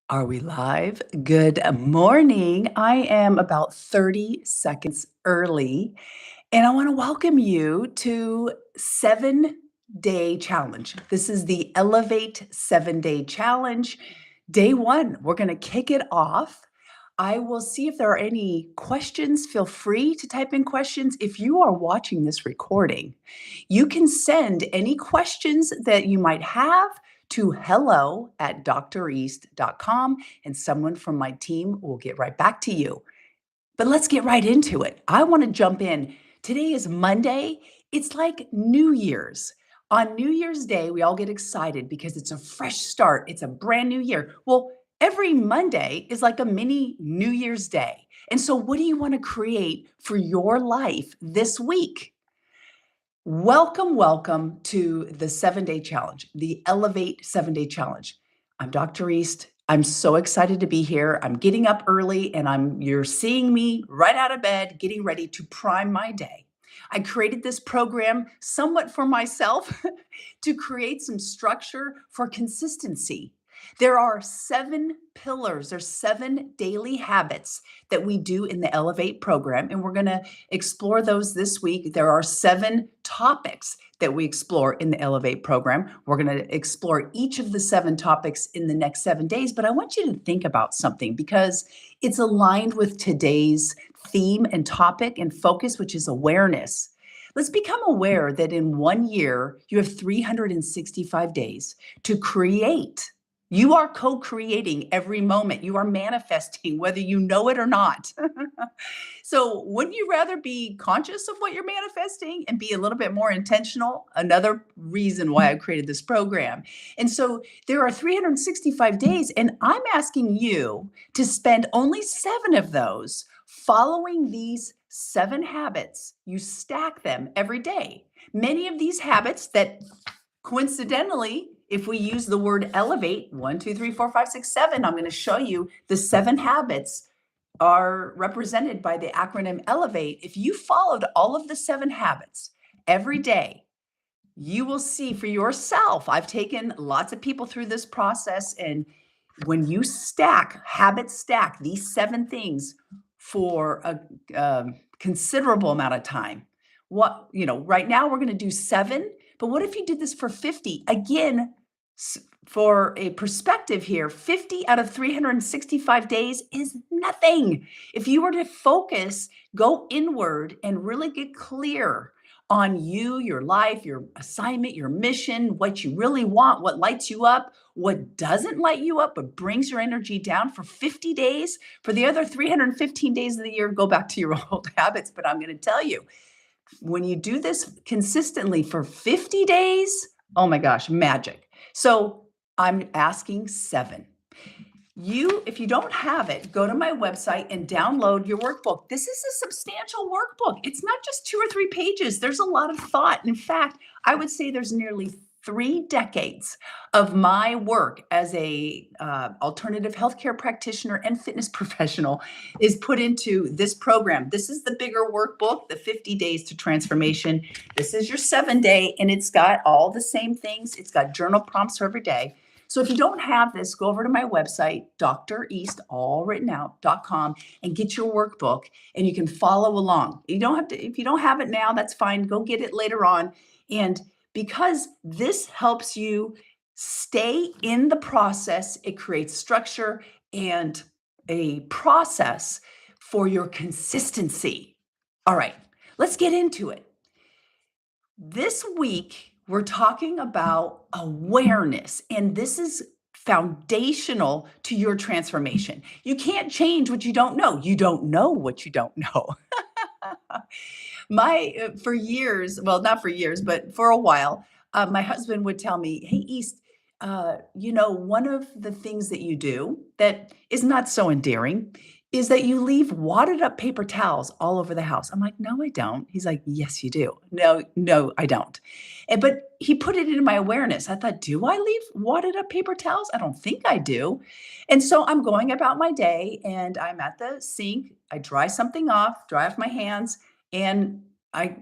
Are we live? Good morning. I am about 30 seconds early, and I want to welcome you to 7-day challenge. This is the Elevate 7-day challenge. Day one, we're going to kick it off. I will see if there are any questions. Feel free to type in questions. If you are watching this recording, you can send any questions that you might have to hello@dreast.com, and someone from my team will get right back to you. But let's get right into it. I want to jump in. Today is Monday. It's like New Year's. On New Year's Day, we all get excited because it's a fresh start. It's a brand new year. Well, every Monday is like a mini New Year's Day. And so, what do you want to create for your life this week? Welcome to the 7-day challenge, the Elevate 7-day challenge. I'm Dr. East. I'm so excited to be here. I'm getting up early and you're seeing me right out of bed, getting ready to prime my day. I created this program somewhat for myself to create some structure for consistency. There are 7 pillars, there's 7 daily habits that we do in the Elevate program, and we're going to explore those this week. There are 7 topics that we explore in the Elevate program. We're going to explore each of the 7 topics in the next 7 days, but I want you to think about something because it's aligned with today's theme and topic and focus, which is awareness. Let's become aware that in 1 year, you have 365 days to create. You are co-creating every moment. You are manifesting, whether you know it or not. So, wouldn't you rather be conscious of what you're manifesting and be a little bit more intentional? Another reason why I created this program. And so, there are 365 days, and I'm asking you to spend only 7 of those following these 7 habits. You stack them every day. Many of these habits that coincidentally, if we use the word elevate, 1, 2, 3, 4, 5, 6, 7, I'm going to show you the 7 habits are represented by the acronym elevate. If you followed all of the 7 habits every day, you will see for yourself. I've taken lots of people through this process, and when you stack these 7 things for a considerable amount of time, right now we're going to do 7, but what if you did this for 50? Again, for a perspective here, 50 out of 365 days is nothing. If you were to focus, go inward and really get clear on you, your life, your assignment, your mission, what you really want, what lights you up, what doesn't light you up, but brings your energy down for 50 days. For the other 315 days of the year, go back to your old habits. But I'm going to tell you, when you do this consistently for 50 days, oh my gosh, magic. So I'm asking 7. If you don't have it, go to my website and download your workbook. This is a substantial workbook. It's not just 2 or 3 pages. There's a lot of thought. In fact, I would say there's nearly 3 decades of my work as a alternative healthcare practitioner and fitness professional is put into this program. This is the bigger workbook, the 50 Days to Transformation. This is your 7-day, and it's got all the same things. It's got journal prompts for every day. So if you don't have this, go over to my website, dreast, all written out.com, and get your workbook, and you can follow along. You don't have to, if you don't have it now, that's fine. Go get it later on. And because this helps you stay in the process, it creates structure and a process for your consistency. All right, let's get into it. This week, we're talking about awareness, and this is foundational to your transformation. You can't change what you don't know. You don't know what you don't know. For years, well, not for years, but for a while, my husband would tell me, "Hey, East, one of the things that you do that is not so endearing is that you leave wadded up paper towels all over the house." I'm like, "No, I don't." He's like, "Yes, you do." No, I don't. But he put it into my awareness. I thought, do I leave wadded up paper towels? I don't think I do. And so I'm going about my day and I'm at the sink. I dry something off, dry off my hands, and I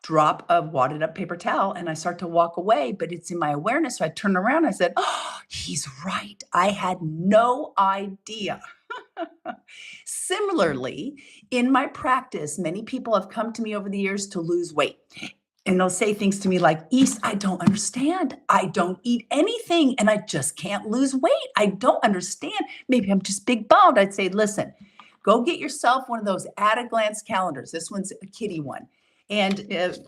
drop a wadded up paper towel and I start to walk away, but it's in my awareness. So I turn around. I said, "Oh, He's right. I had no idea. Similarly, in my practice, many people have come to me over the years to lose weight. And they'll say things to me like, East, I don't understand. I don't eat anything and I just can't lose weight. I don't understand. Maybe I'm just big boned. I'd say, listen, go get yourself one of those at a glance calendars. This one's a kitty one. And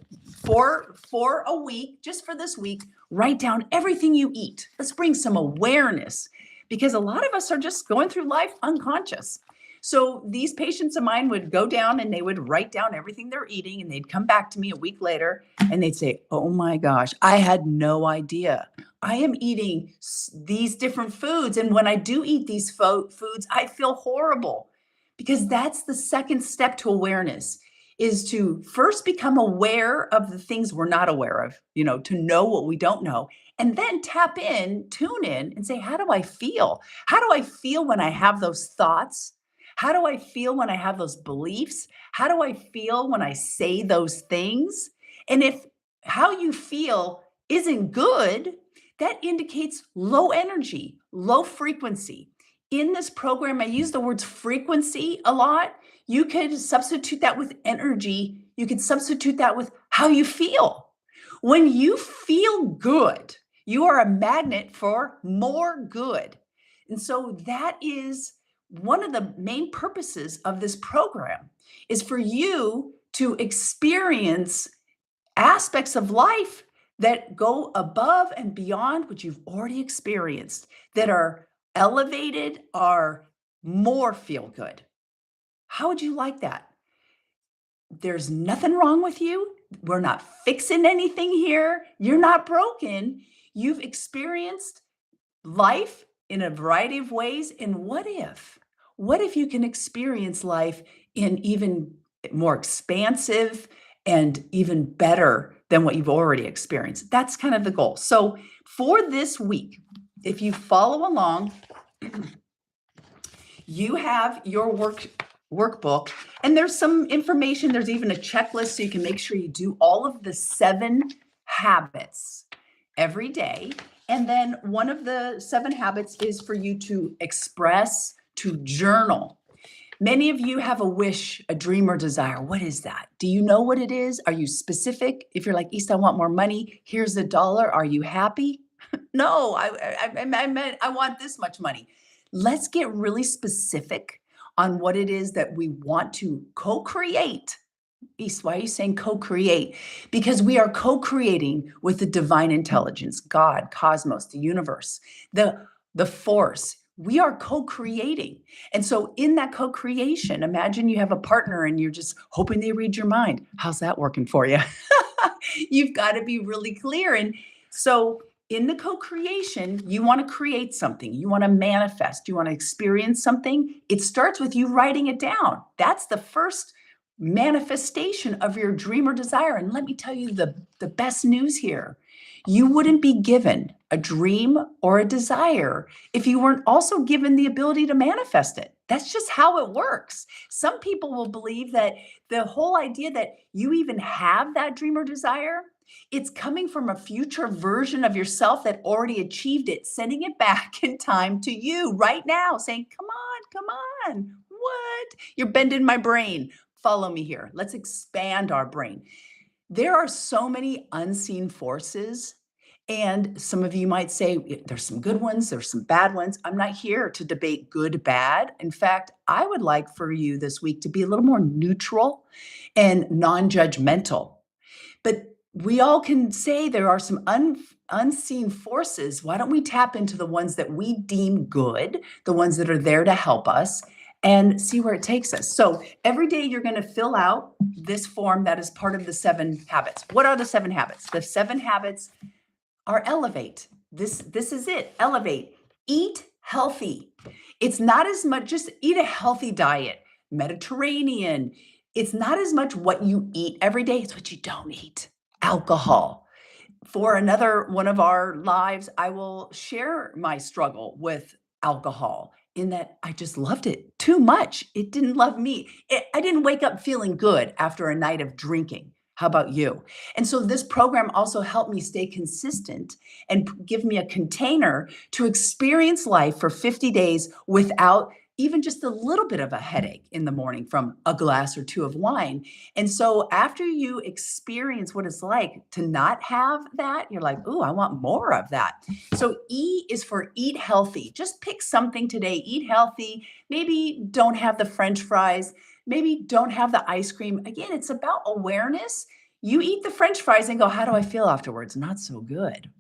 for a week, just for this week, write down everything you eat. Let's bring some awareness because a lot of us are just going through life unconscious. So these patients of mine would go down and they would write down everything they're eating and they'd come back to me a week later and they'd say, oh my gosh, I had no idea. I am eating these different foods. And when I do eat these foods, I feel horrible because that's the second step to awareness is to first become aware of the things we're not aware of, to know what we don't know, and then tap in, tune in and say, how do I feel? How do I feel when I have those thoughts? How do I feel when I have those beliefs? How do I feel when I say those things? And if how you feel isn't good, that indicates low energy, low frequency. In this program, I use the words frequency a lot. You could substitute that with energy. You could substitute that with how you feel. When you feel good, you are a magnet for more good. And so that is one of the main purposes of this program is for you to experience aspects of life that go above and beyond what you've already experienced, that are elevated, are more feel good. How would you like that? There's nothing wrong with you. We're not fixing anything here. You're not broken. You've experienced life in a variety of ways. And what if? What if you can experience life in even more expansive and even better than what you've already experienced? That's kind of the goal. So for this week, if you follow along, you have your workbook, and there's some information. There's even a checklist so you can make sure you do all of the 7 habits every day. And then one of the 7 habits is for you to express, to journal. Many of you have a wish, a dream, or desire. What is that? Do you know what it is? Are you specific? If you're like, East, I want more money. Here's $1. Are you happy? No, I meant I want this much money. Let's get really specific on what it is that we want to co-create. East, why are you saying co-create? Because we are co-creating with the divine intelligence, God, cosmos, the universe, the force. We are co-creating. And so in that co-creation, imagine you have a partner and you're just hoping they read your mind. How's that working for you? You've got to be really clear. And so in the co-creation, you want to create something. You want to manifest. You want to experience something. It starts with you writing it down. That's the first manifestation of your dream or desire. And let me tell you the best news here. You wouldn't be given a dream or a desire if you weren't also given the ability to manifest it. That's just how it works. Some people will believe that the whole idea that you even have that dream or desire, it's coming from a future version of yourself that already achieved it, sending it back in time to you right now, saying, come on. What? You're bending my brain. Follow me here. Let's expand our brain. There are so many unseen forces, and some of you might say there's some good ones, there's some bad ones. I'm not here to debate good, bad. In fact, I would like for you this week to be a little more neutral and non-judgmental. But we all can say there are some unseen forces. Why don't we tap into the ones that we deem good, the ones that are there to help us, and see where it takes us. So every day you're going to fill out this form that is part of the 7 habits. What are the 7 habits? The 7 habits are elevate. This is it. Elevate. Eat healthy. It's not as much just eat a healthy diet, Mediterranean. It's not as much what you eat every day, it's what you don't eat. Alcohol. For another one of our lives, I will share my struggle with alcohol in that I just loved it too much. It didn't love me. I didn't wake up feeling good after a night of drinking. How about you? And so this program also helped me stay consistent and give me a container to experience life for 50 days without even just a little bit of a headache in the morning from a glass or two of wine. And so after you experience what it's like to not have that, you're like, "Ooh, I want more of that." So E is for eat healthy. Just pick something today, eat healthy. Maybe don't have the french fries, maybe don't have the ice cream. Again, it's about awareness. You eat the french fries and go, "How do I feel afterwards?" Not so good.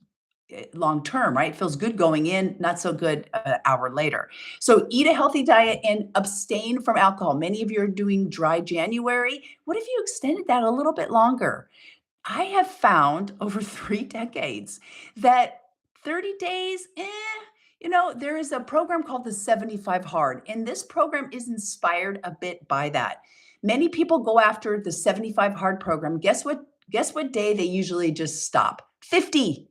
Long term, right? It feels good going in, not so good an hour later. So eat a healthy diet and abstain from alcohol. Many of you are doing dry January. What if you extended that a little bit longer? I have found over 3 decades that 30 days, there is a program called the 75 Hard, and this program is inspired a bit by that. Many people go after the 75 Hard program. Guess what day they usually just stop? 50.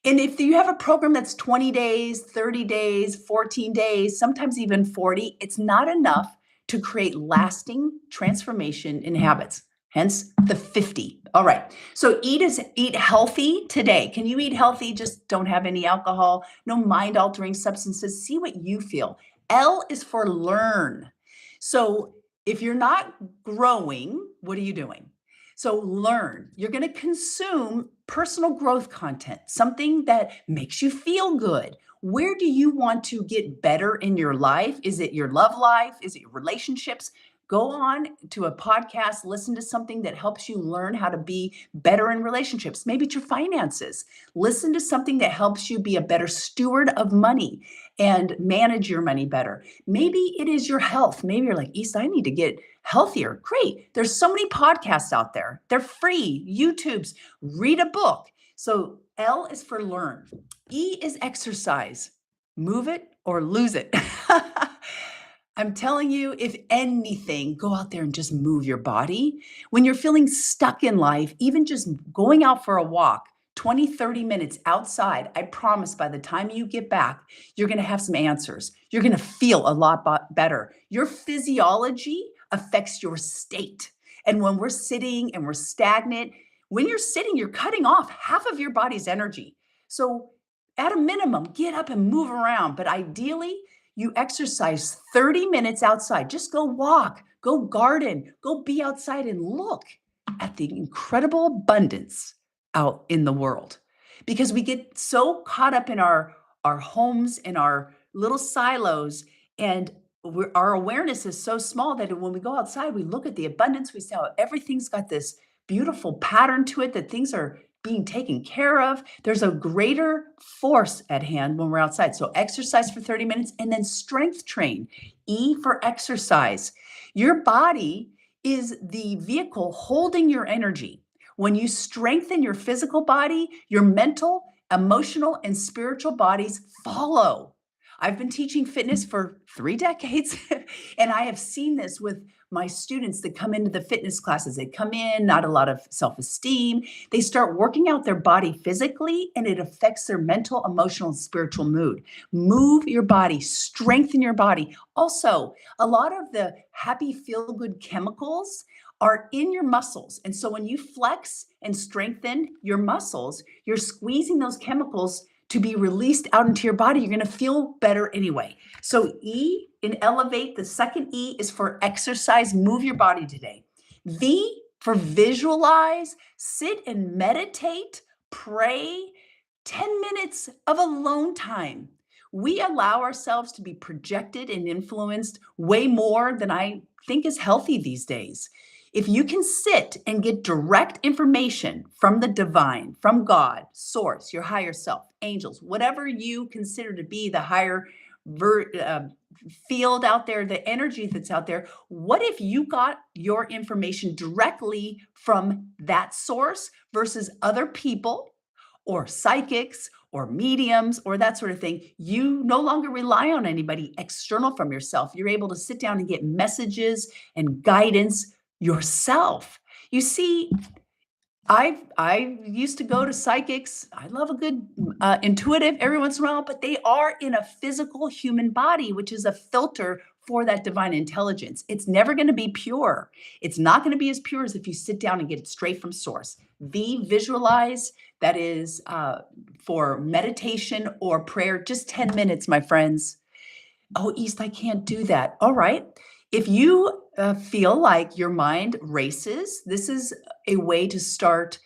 And if you have a program that's 20 days, 30 days, 14 days, sometimes even 40, it's not enough to create lasting transformation in habits. Hence the 50. All right. So eat healthy today. Can you eat healthy? Just don't have any alcohol, no mind altering substances. See what you feel. L is for learn. So if you're not growing, what are you doing? So learn. You're going to consume personal growth content, something that makes you feel good. Where do you want to get better in your life? Is it your love life? Is it your relationships? Go on to a podcast, listen to something that helps you learn how to be better in relationships. Maybe it's your finances. Listen to something that helps you be a better steward of money and manage your money better. Maybe it is your health. Maybe you're like, East, I need to get healthier. Great. There's so many podcasts out there. They're free. YouTube's, read a book. So L is for learn. E is exercise. Move it or lose it. I'm telling you, if anything, go out there and just move your body. When you're feeling stuck in life, even just going out for a walk, 20, 30 minutes outside, I promise by the time you get back, you're going to have some answers. You're going to feel a lot better. Your physiology affects your state. And when we're sitting and we're stagnant, when you're sitting, you're cutting off half of your body's energy. So at a minimum, get up and move around. But ideally, you exercise 30 minutes outside. Just go walk, go garden, go be outside and look at the incredible abundance out in the world. Because we get so caught up in our homes and our little silos, and our awareness is so small that when we go outside, we look at the abundance, we see how everything's got this beautiful pattern to it, that things are being taken care of. There's a greater force at hand when we're outside. So exercise for 30 minutes and then strength train. E for exercise. Your body is the vehicle holding your energy. When you strengthen your physical body, your mental, emotional, and spiritual bodies follow. I've been teaching fitness for 3 decades, and I have seen this with my students that come into the fitness classes. They come in, not a lot of self esteem. They start working out their body physically, and it affects their mental, emotional, and spiritual mood. Move your body, strengthen your body. Also, a lot of the happy, feel good chemicals are in your muscles. And so when you flex and strengthen your muscles, you're squeezing those chemicals to be released out into your body. You're going to feel better anyway. So E in elevate, the second E is for exercise, move your body today. V for visualize, sit and meditate, pray, 10 minutes of alone time. We allow ourselves to be projected and influenced way more than I think is healthy these days. If you can sit and get direct information from the divine, from God, source, your higher self, angels, whatever you consider to be the higher field out there, the energy that's out there, what if you got your information directly from that source versus other people or psychics or mediums or that sort of thing? You no longer rely on anybody external from yourself. You're able to sit down and get messages and guidance yourself. You see, I used to go to psychics. I love a good intuitive every once in a while, but they are in a physical human body, which is a filter for that divine intelligence. It's never going to be pure. It's not going to be as pure as if you sit down and get it straight from source. Visualize, that is for meditation or prayer, just 10 minutes, my friends. Oh, East, I can't do that. All right. If you feel like your mind races, this is a way to start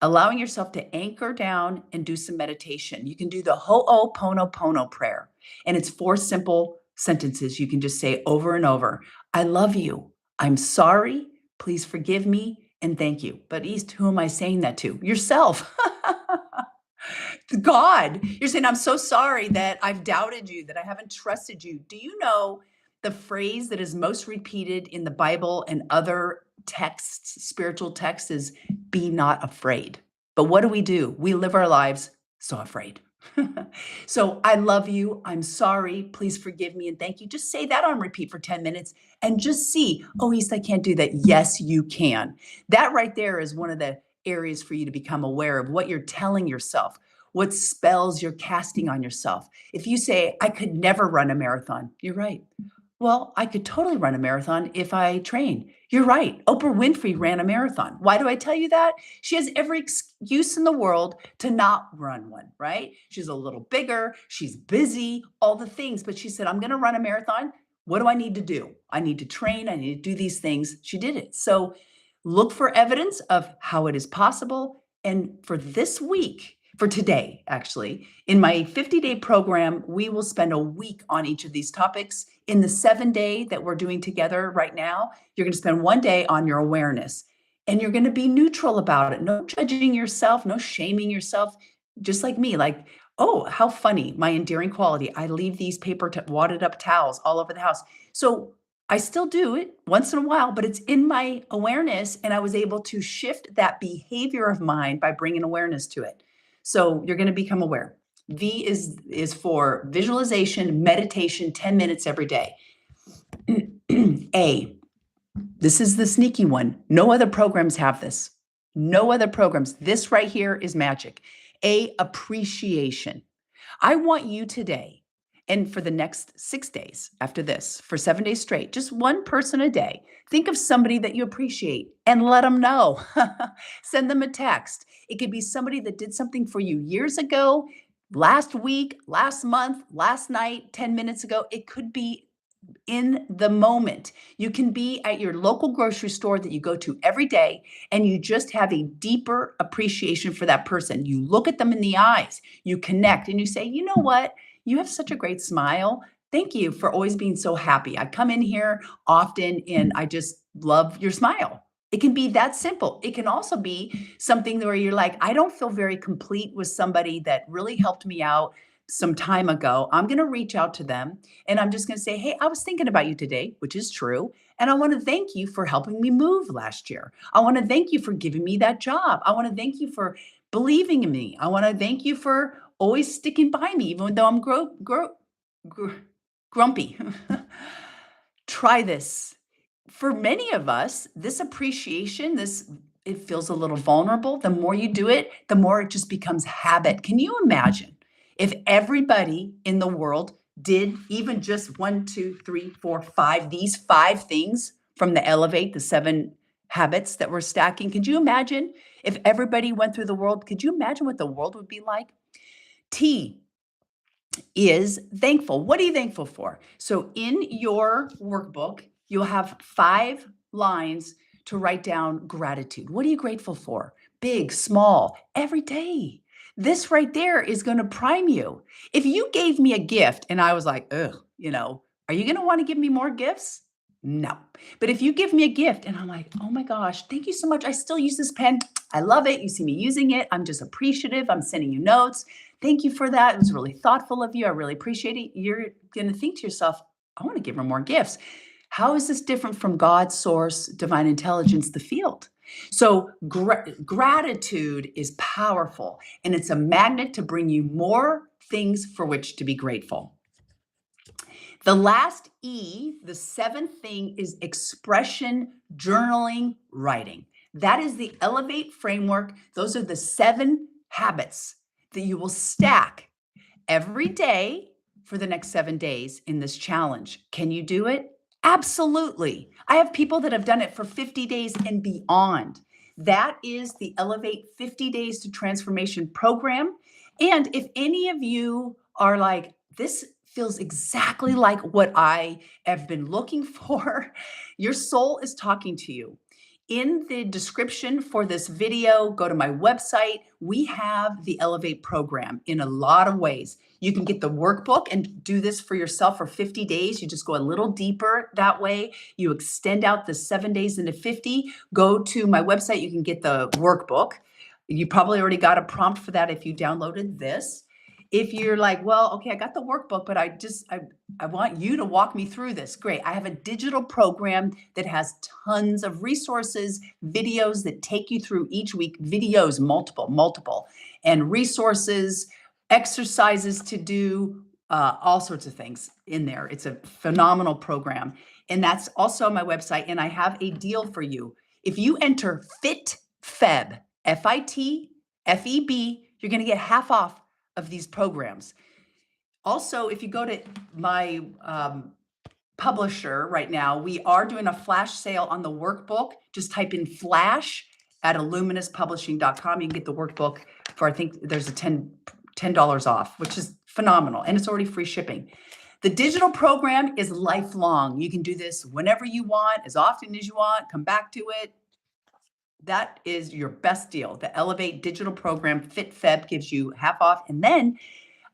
allowing yourself to anchor down and do some meditation. You can do the Ho'oponopono prayer, and it's 4 simple sentences you can just say over and over. I love you. I'm sorry. Please forgive me and thank you. But East, who am I saying that to? Yourself. God, you're saying, I'm so sorry that I've doubted you, that I haven't trusted you. Do you know the phrase that is most repeated in the Bible and other texts, spiritual texts, is be not afraid? But what do? We live our lives so afraid. So I love you. I'm sorry. Please forgive me and thank you. Just say that on repeat for 10 minutes and just see, oh, East, I can't do that. Yes, you can. That right there is one of the areas for you to become aware of what you're telling yourself, what spells you're casting on yourself. If you say, I could never run a marathon, you're right. Well, I could totally run a marathon if I train. You're right. Oprah Winfrey ran a marathon. Why do I tell you that? She has every excuse in the world to not run one, right? She's a little bigger, she's busy, all the things, but she said, I'm going to run a marathon. What do I need to do? I need to train, I need to do these things. She did it. So look for evidence of how it is possible. And for this week, for today, actually, in my 50-day program, we will spend a week on each of these topics. In the 7-day that we're doing together right now, you're going to spend 1 day on your awareness, and you're going to be neutral about it. No judging yourself, no shaming yourself, just like me. Like, oh, how funny, my endearing quality. I leave these paper wadded up towels all over the house. So I still do it once in a while, but it's in my awareness, and I was able to shift that behavior of mine by bringing awareness to it. So you're going to become aware. V is for visualization, meditation, 10 minutes every day. A, this is the sneaky one. No other programs have this. No other programs. This right here is magic. A, appreciation. I want you today, and for the next 6 days after this, for 7 days straight, just one person a day, think of somebody that you appreciate and let them know. Send them a text. It could be somebody that did something for you years ago, last week, last month, last night, 10 minutes ago. It could be in the moment. You can be at your local grocery store that you go to every day, and you just have a deeper appreciation for that person. You look at them in the eyes, you connect, and you say, you know what? You have such a great smile. Thank you for always being so happy. I come in here often and I just love your smile. It can be that simple. It can also be something where you're like, I don't feel very complete with somebody that really helped me out some time ago. I'm going to reach out to them and I'm just going to say, hey, I was thinking about you today, which is true. And I want to thank you for helping me move last year. I want to thank you for giving me that job. I want to thank you for believing in me. I want to thank you for always sticking by me, even though I'm grumpy. Try this. For many of us, this appreciation, it feels a little vulnerable. The more you do it, the more it just becomes habit. Can you imagine if everybody in the world did even just 1, 2, 3, 4, 5, these 5 things from the Elevate, the 7 habits that we're stacking? Could you imagine if everybody went through the world? Could you imagine what the world would be like? T is thankful. What are you thankful for? So in your workbook, you'll have 5 lines to write down gratitude. What are you grateful for? Big, small, every day. This right there is going to prime you. If you gave me a gift and I was like, ugh, are you going to want to give me more gifts? No. But if you give me a gift and I'm like, oh my gosh, thank you so much. I still use this pen. I love it. You see me using it. I'm just appreciative. I'm sending you notes. Thank you for that. It was really thoughtful of you. I really appreciate it. You're going to think to yourself, I want to give her more gifts. How is this different from God, source, divine intelligence, the field? So gratitude is powerful, and it's a magnet to bring you more things for which to be grateful. The last E, the 7th thing, is expression, journaling, writing. That is the Elevate framework. Those are the 7 habits that you will stack every day for the next 7 days in this challenge. Can you do it? Absolutely. I have people that have done it for 50 days and beyond. That is the Elevate 50 Days to Transformation program. And if any of you are like, this feels exactly like what I have been looking for, your soul is talking to you. In the description for this video, go to my website. We have the Elevate program in a lot of ways. You can get the workbook and do this for yourself for 50 days. You just go a little deeper that way. You extend out the 7 days into 50. Go to my website. You can get the workbook. You probably already got a prompt for that if you downloaded this. If you're like, well, okay, I got the workbook, but I want you to walk me through this. Great. I have a digital program that has tons of resources, videos that take you through each week, videos, multiple, and resources, exercises to do, all sorts of things in there. It's a phenomenal program. And that's also on my website. And I have a deal for you. If you enter FITFEB, FITFEB, you're going to get half off of these programs. Also, if you go to my publisher right now, we are doing a flash sale on the workbook. Just type in flash at illuminuspublishing.com. You can get the workbook for, I think there's a $10 off, which is phenomenal. And it's already free shipping. The digital program is lifelong. You can do this whenever you want, as often as you want, come back to it. That is your best deal. The Elevate digital program, FitFeb, gives you half off. And then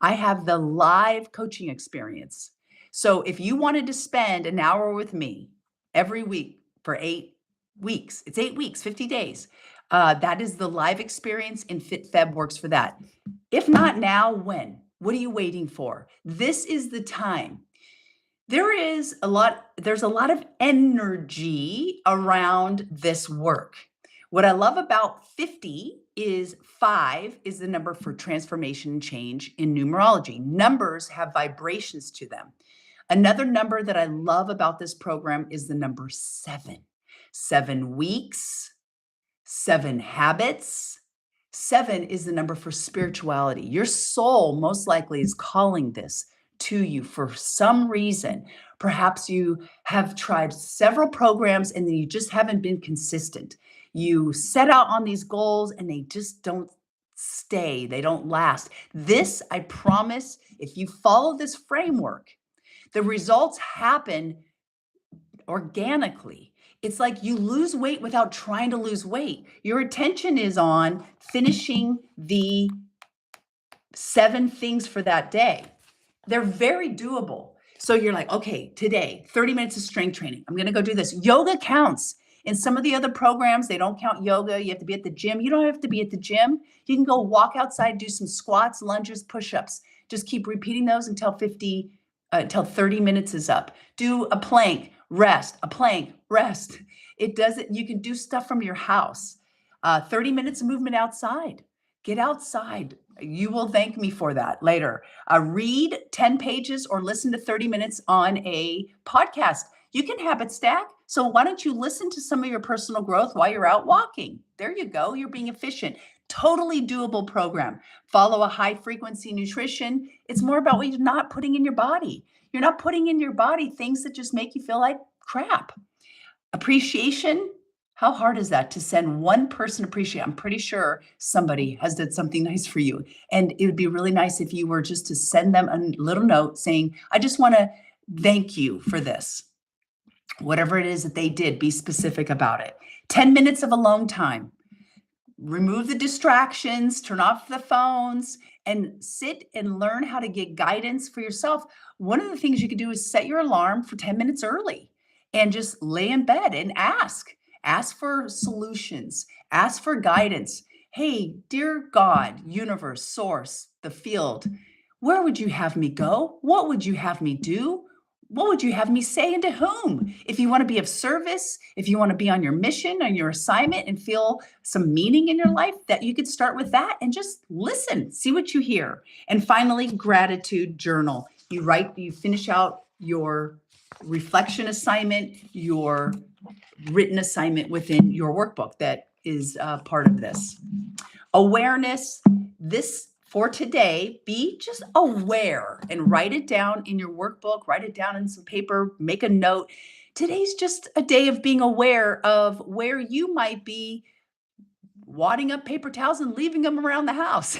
I have the live coaching experience. So if you wanted to spend an hour with me every week for 8 weeks, it's 8 weeks, 50 days. That is the live experience, and FitFeb works for that. If not now, when? What are you waiting for? This is the time. There's a lot of energy around this work. What I love about 50 is 5 is the number for transformation and change in numerology. Numbers have vibrations to them. Another number that I love about this program is the number 7. 7 weeks, 7 habits. 7 is the number for spirituality. Your soul most likely is calling this to you for some reason. Perhaps you have tried several programs and then you just haven't been consistent. You set out on these goals and they just don't stay. They don't last. This, I promise, if you follow this framework, the results happen organically. It's like you lose weight without trying to lose weight. Your attention is on finishing the 7 things for that day. They're very doable. So you're like, okay, today, 30 minutes of strength training. I'm going to go do this. Yoga counts. In some of the other programs, they don't count yoga. You have to be at the gym. You don't have to be at the gym. You can go walk outside, do some squats, lunges, push-ups. Just keep repeating those until 30 minutes is up. Do a plank, rest, a plank, rest. It doesn't, you can do stuff from your house. 30 minutes of movement outside. Get outside. You will thank me for that later. Read 10 pages or listen to 30 minutes on a podcast. You can habit stack. So why don't you listen to some of your personal growth while you're out walking? There you go. You're being efficient. Totally doable program. Follow a high frequency nutrition. It's more about what you're not putting in your body. You're not putting in your body things that just make you feel like crap. Appreciation. How hard is that to send one person appreciate? I'm pretty sure somebody has done something nice for you. And it would be really nice if you were just to send them a little note saying, I just want to thank you for this. Whatever it is that they did, be specific about it. 10 minutes of alone time. Remove the distractions, turn off the phones, and sit and learn how to get guidance for yourself. One of the things you could do is set your alarm for 10 minutes early and just lay in bed and ask. Ask for solutions. Ask for guidance. Hey, dear God, universe, source, the field, where would you have me go? What would you have me do? What would you have me say and to whom? If you want to be of service, if you want to be on your mission, on your assignment and feel some meaning in your life, that you could start with that and just listen, see what you hear. And finally, gratitude journal. You finish out your reflection assignment, your written assignment within your workbook that is part of this. Awareness. This for today, be just aware and write it down in your workbook, write it down in some paper, make a note. Today's just a day of being aware of where you might be wadding up paper towels and leaving them around the house.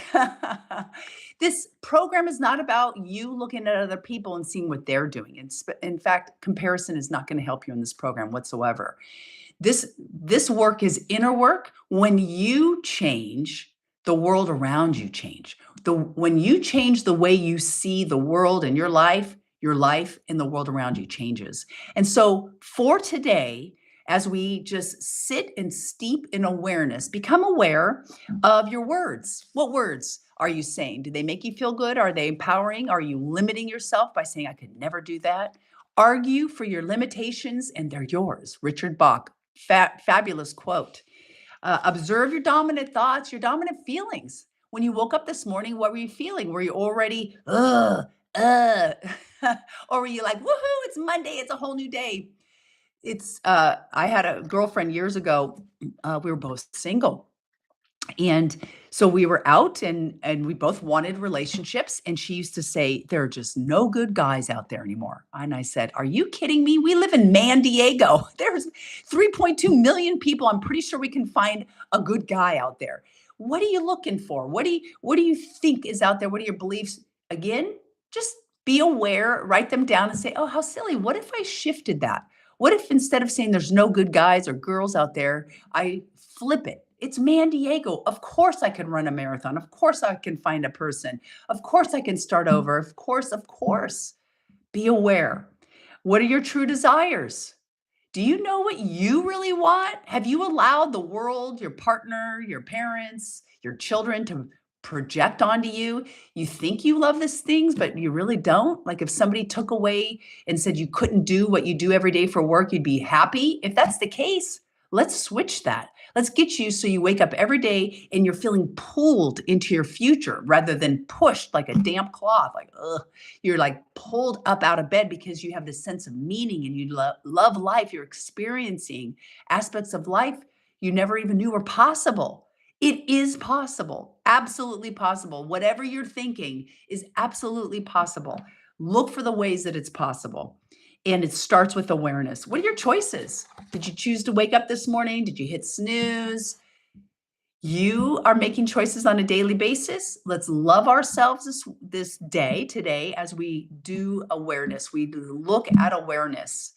This program is not about you looking at other people and seeing what they're doing. In fact, comparison is not going to help you in this program whatsoever. This work is inner work. When you change, the world around you change. When you change the way you see the world and your life and the world around you changes. And so for today, as we just sit and steep in awareness, become aware of your words. What words are you saying? Do they make you feel good? Are they empowering? Are you limiting yourself by saying, I could never do that? Argue for your limitations and they're yours. Richard Bach, fabulous quote. Observe your dominant thoughts, your dominant feelings. When you woke up this morning, what were you feeling? Were you already, or were you like, woohoo, it's Monday, it's a whole new day? I had a girlfriend years ago. We were both single. And so we were out and we both wanted relationships. And she used to say, there are just no good guys out there anymore. And I said, are you kidding me? We live in Man Diego. There's 3.2 million people. I'm pretty sure we can find a good guy out there. What are you looking for? What do you think is out there? What are your beliefs? Again, just be aware, write them down and say, oh, how silly. What if I shifted that? What if instead of saying there's no good guys or girls out there, I flip it? It's Man Diego. Of course I can run a marathon. Of course I can find a person. Of course I can start over. Of course. Be aware. What are your true desires? Do you know what you really want? Have you allowed the world, your partner, your parents, your children to project onto you? You think you love these things, but you really don't? Like if somebody took away and said you couldn't do what you do every day for work, you'd be happy? If that's the case, let's switch that. Let's get you so you wake up every day and you're feeling pulled into your future rather than pushed like a damp cloth. Like, ugh, you're like pulled up out of bed because you have this sense of meaning and you love life. You're experiencing aspects of life you never even knew were possible. It is possible, absolutely possible. Whatever you're thinking is absolutely possible. Look for the ways that it's possible. And it starts with awareness. What are your choices? Did you choose to wake up this morning? Did you hit snooze? You are making choices on a daily basis. Let's love ourselves this day, today, as we do awareness. We look at awareness.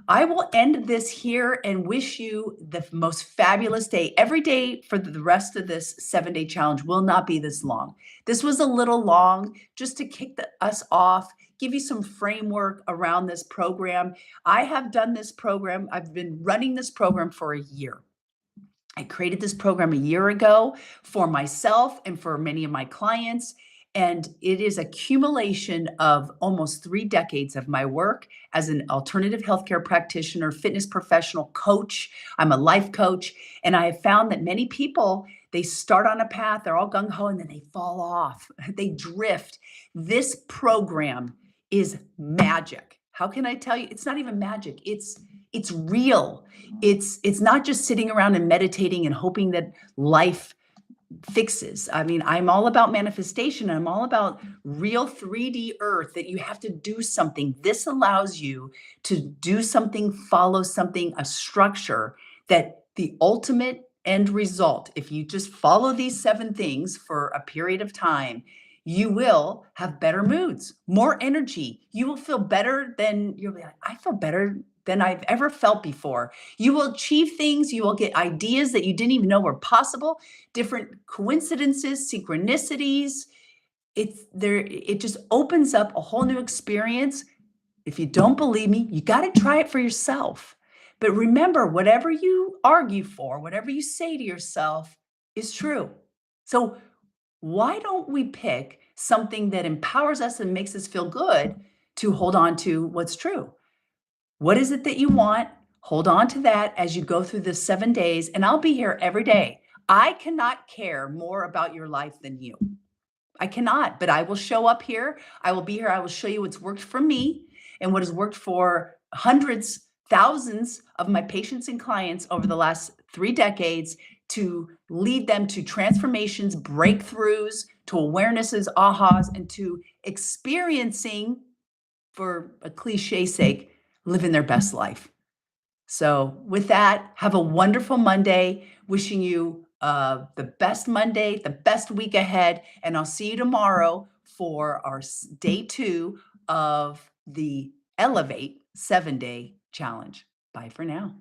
I will end this here and wish you the most fabulous day. Every day for the rest of this 7-day challenge will not be this long. This was a little long just to kick us off, give you some framework around this program. I have done this program. I've been running this program for a year. I created this program a year ago for myself and for many of my clients. And it is accumulation of almost 3 decades of my work as an alternative healthcare practitioner, fitness professional, coach. I'm a life coach. And I have found that many people, they start on a path, they're all gung ho, and then they fall off, they drift. This program is magic. How can I tell you? It's not even magic. It's real. It's not just sitting around and meditating and hoping that life fixes. I mean, I'm all about manifestation. I'm all about real 3D earth that you have to do something. This allows you to do something, follow something, a structure that the ultimate end result, if you just follow these 7 things for a period of time, you will have better moods, more energy. You will feel better than you'll be like, I feel better than I've ever felt before. You will achieve things, you will get ideas that you didn't even know were possible, different coincidences, synchronicities. It just opens up a whole new experience. If you don't believe me, you got to try it for yourself. But remember, whatever you argue for, whatever you say to yourself is true. So why don't we pick something that empowers us and makes us feel good to hold on to what's true? What is it that you want? Hold on to that as you go through the 7 days, and I'll be here every day. I cannot care more about your life than you. I cannot, but I will show up here. I will be here. I will show you what's worked for me and what has worked for hundreds, thousands of my patients and clients over the last 3 decades to lead them to transformations, breakthroughs, to awarenesses, ahas, and to experiencing, for a cliche sake, living their best life. So, with that, have a wonderful Monday. Wishing you the best Monday, the best week ahead. And I'll see you tomorrow for our day 2 of the Elevate 7-Day Challenge. Bye for now.